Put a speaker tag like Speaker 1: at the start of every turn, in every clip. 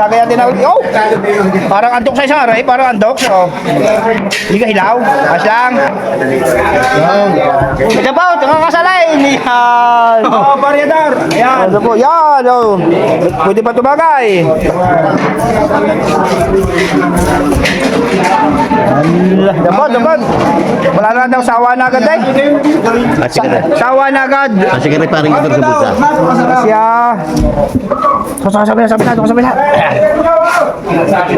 Speaker 1: Gagaya din ako. Oh! Parang antok sa isang araw eh. Parang antok. So, hindi ka hilaw. Mas lang. Ito po, nakakasalay. Yan.
Speaker 2: Oh, Variador. Ayan.
Speaker 1: Ito po, yan. Oh. Pwede pa tumagay. Dapat. Wala na daw, sawa na agad eh. Sawa na agad.
Speaker 3: Kasi kaya parang ito sa bulsa.
Speaker 1: Siya. Sabi na.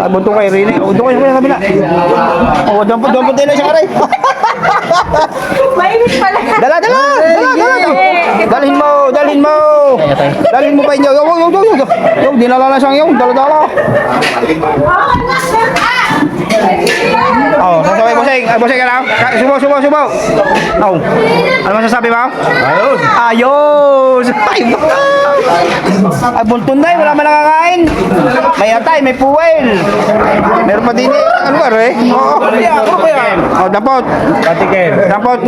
Speaker 1: Bunto kay Rene. Bunto kay sabi na. Oh, dampot din na siya kare.
Speaker 4: Mainit pala.
Speaker 1: Dala. Dalhin mo. Dalhin mo pa inyo. Yo, dinala na siyang yung. Dala. Oh, sasabay Boseng ka lang. Subo. Oh. Ano masasabi mo? Ayos. Ay, buntun na eh. Wala man nakakain. May atay, may puwel. Meron pa din eh. Ano ba eh? Oo. Oh, dapat. Dapat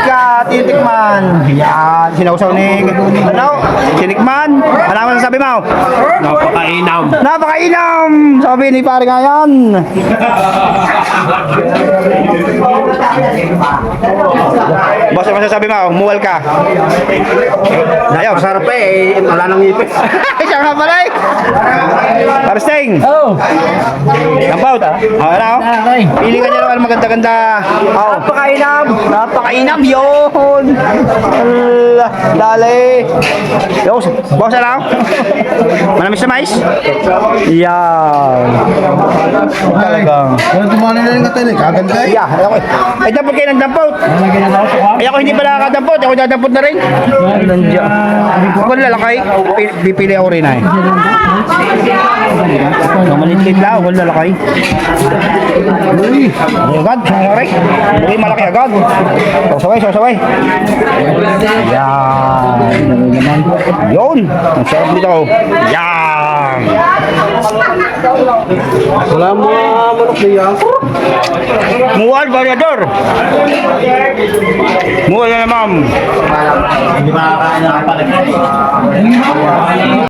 Speaker 1: ka, titikman. Yan. Sinausaw ni... Ano? Sinikman. Ano masasabi mo? Napakainam. Sabi ni pare nga yan. Boss, ano masasabi mo? Muwal ka. Ayaw.
Speaker 2: Sarap eh. Wala nang ipis.
Speaker 1: Siya nga pala eh. Parsting.
Speaker 2: Oh.
Speaker 1: Nampaut. Ano? Pili ka niya naman maganda-ganda. Napakainam yun. Dali. Yo, boss ano? Manamis na mais? Yan. Talagang.
Speaker 2: Ano tumali na yung katil eh. Kaganda eh.
Speaker 1: Yeah, okay. Ay, dapat kayo nagdampot. Ay, ako hindi pala nakadampot. Ako dadampot na rin. Kung lalakay, pipili ako rin ay. Maliit lang, kung lalakay. Agad, sorry. Hindi malaki agad. Sawsaway. Yan. Yun. Ang sarap dito. Yan.
Speaker 2: Wala mo manok niya.
Speaker 1: Muwal, Variador. Muwal na ma'am.
Speaker 3: Hindi makakain na pala.